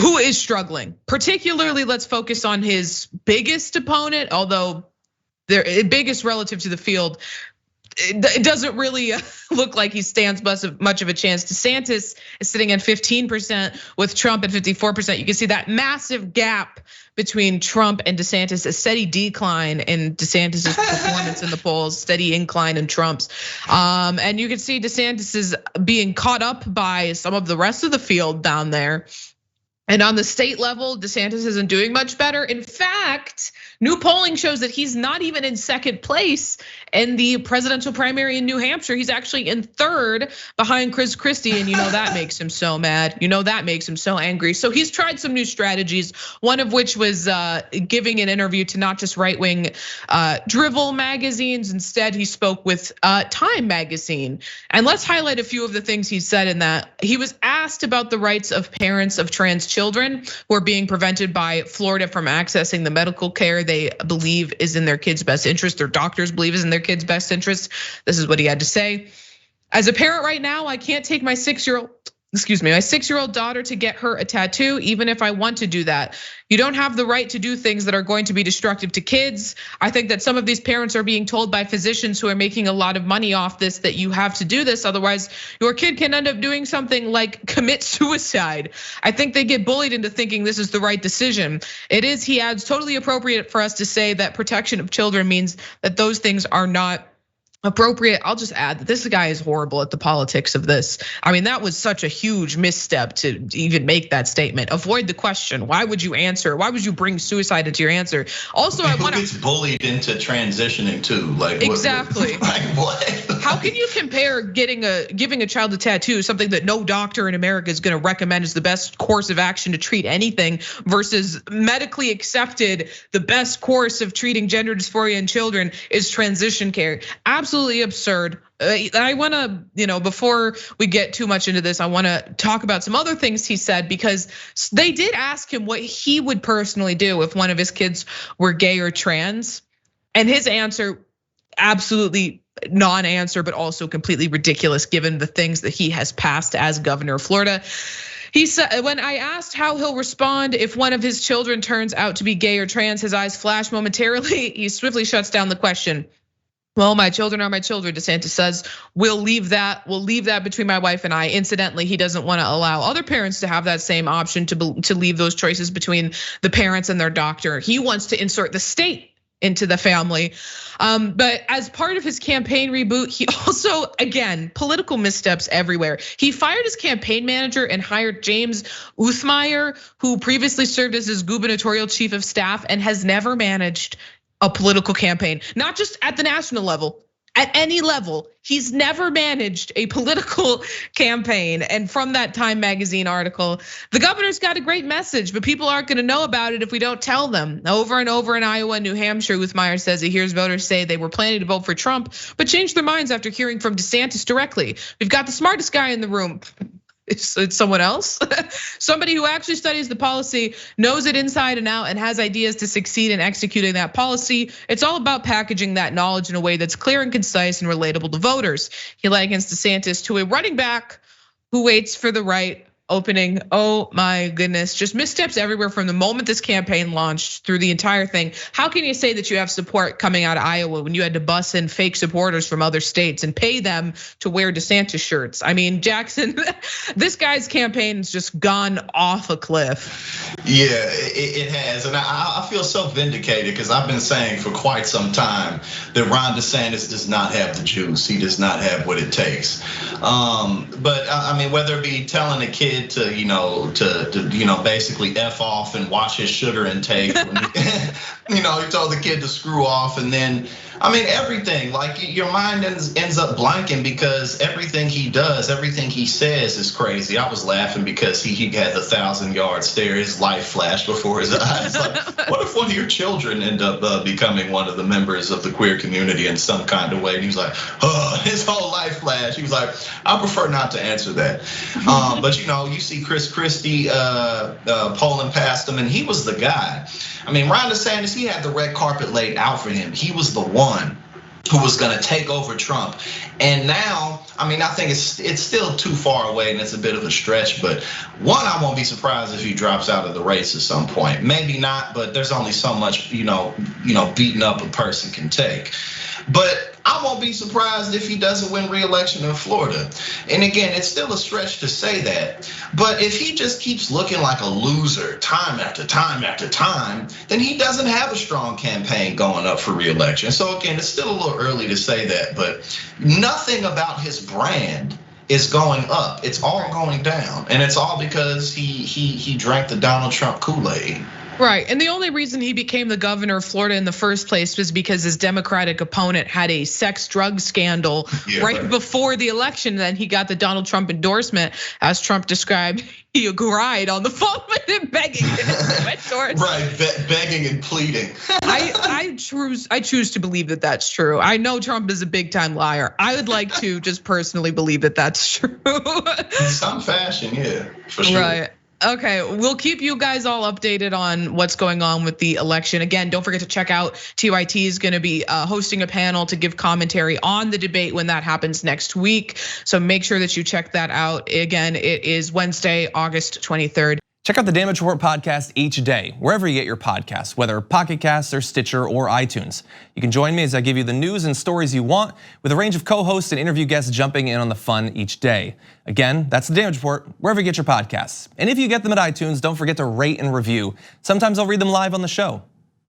who is struggling. Particularly, let's focus on his biggest opponent, although their biggest relative to the field. It doesn't really look like he stands much of a chance. DeSantis is sitting at 15% with Trump at 54%. You can see that massive gap between Trump and DeSantis, a steady decline in DeSantis's performance in the polls, steady incline in Trump's. And you can see DeSantis is being caught up by some of the rest of the field down there. And on the state level, DeSantis isn't doing much better. In fact, new polling shows that he's not even in second place in the presidential primary in New Hampshire. He's actually in third behind Chris Christie, and you know that makes him so mad. You know that makes him so angry. So he's tried some new strategies, one of which was giving an interview to not just right-wing drivel magazines. Instead, he spoke with Time magazine. And let's highlight a few of the things he said in that. He was asked about the rights of parents of trans children who are being prevented by Florida from accessing the medical care they believe is in their kids' best interest, their doctors believe is in their kids' best interest. This is what he had to say. As a parent right now, I can't take my 6-year-old daughter to get her a tattoo, even if I want to do that. You don't have the right to do things that are going to be destructive to kids. I think that some of these parents are being told by physicians who are making a lot of money off this that you have to do this, otherwise your kid can end up doing something like commit suicide. I think they get bullied into thinking this is the right decision. It is, he adds, totally appropriate for us to say that protection of children means that those things are not appropriate. I'll just add that this guy is horrible at the politics of this. I mean, that was such a huge misstep to even make that statement. Avoid the question. Why would you answer? Why would you bring suicide into your answer? Also, I want to. Who gets bullied into transitioning too? Like exactly. Like what? How can you compare giving a child a tattoo, something that no doctor in America is going to recommend is the best course of action to treat anything, versus medically accepted the best course of treating gender dysphoria in children is transition care? Absolutely absurd. I want to, before we get too much into this, I want to talk about some other things he said, because they did ask him what he would personally do if one of his kids were gay or trans. And his answer, absolutely non-answer, but also completely ridiculous given the things that he has passed as governor of Florida. He said, when I asked how he'll respond if one of his children turns out to be gay or trans, his eyes flash momentarily. He swiftly shuts down the question. Well, my children are my children, DeSantis says. We'll leave that between my wife and I. Incidentally, he doesn't want to allow other parents to have that same option to leave those choices between the parents and their doctor. He wants to insert the state into the family. But as part of his campaign reboot, he also, again, political missteps everywhere. He fired his campaign manager and hired James Uthmeyer, who previously served as his gubernatorial chief of staff and has never managed a political campaign, not just at the national level, at any level. He's never managed a political campaign. And from that Time magazine article, the governor's got a great message, but people aren't gonna know about it if we don't tell them. Over and over in Iowa and New Hampshire, Uthmeyer says he hears voters say they were planning to vote for Trump, but changed their minds after hearing from DeSantis directly. We've got the smartest guy in the room. It's someone else, somebody who actually studies the policy, knows it inside and out, and has ideas to succeed in executing that policy. It's all about packaging that knowledge in a way that's clear and concise and relatable to voters. He likens DeSantis to a running back who waits for the right opening. Oh my goodness, just missteps everywhere from the moment this campaign launched through the entire thing. How can you say that you have support coming out of Iowa when you had to bus in fake supporters from other states and pay them to wear DeSantis shirts? I mean, Jackson, this guy's campaign has just gone off a cliff. Yeah, it has, and I feel so vindicated because I've been saying for quite some time that Ron DeSantis does not have the juice. He does not have what it takes. But I mean, whether it be telling a kid to basically F off and watch his sugar intake. He told the kid to screw off, and then I mean everything. Like your mind ends up blanking because everything he does, everything he says is crazy. I was laughing because he had the 1,000-yard stare. His life flashed before his eyes. Like, what if one of your children end up becoming one of the members of the queer community in some kind of way? And he was like, his whole life flashed. He was like, I prefer not to answer that. But you see Chris Christie polling past him, and he was the guy. I mean, Ron DeSantis, he had the red carpet laid out for him. He was the one. who was going to take over Trump. And now, I mean, I think it's still too far away and it's a bit of a stretch, but one, I won't be surprised if he drops out of the race at some point. Maybe not, but there's only so much, beating up a person can take. But I won't be surprised if he doesn't win re-election in Florida. And again, it's still a stretch to say that. But if he just keeps looking like a loser time after time after time, then he doesn't have a strong campaign going up for re-election. So again, it's still a little early to say that, but nothing about his brand is going up. It's all going down. And it's all because he drank the Donald Trump Kool-Aid. Right, and the only reason he became the governor of Florida in the first place was because his Democratic opponent had a sex-drug scandal right before the election. Then he got the Donald Trump endorsement, as Trump described. He cried on the phone with him, begging to endorse. Right, begging and pleading. I choose to believe that that's true. I know Trump is a big-time liar. I would like to just personally believe that that's true. In some fashion, yeah, for sure. Right. Okay, we'll keep you guys all updated on what's going on with the election. Again, don't forget to check out TYT is going to be hosting a panel to give commentary on the debate when that happens next week. So make sure that you check that out. Again, it is Wednesday, August 23rd. Check out the Damage Report podcast each day, wherever you get your podcasts, whether Pocket Casts or Stitcher or iTunes. You can join me as I give you the news and stories you want, with a range of co-hosts and interview guests jumping in on the fun each day. Again, that's the Damage Report, wherever you get your podcasts. And if you get them at iTunes, don't forget to rate and review. Sometimes I'll read them live on the show.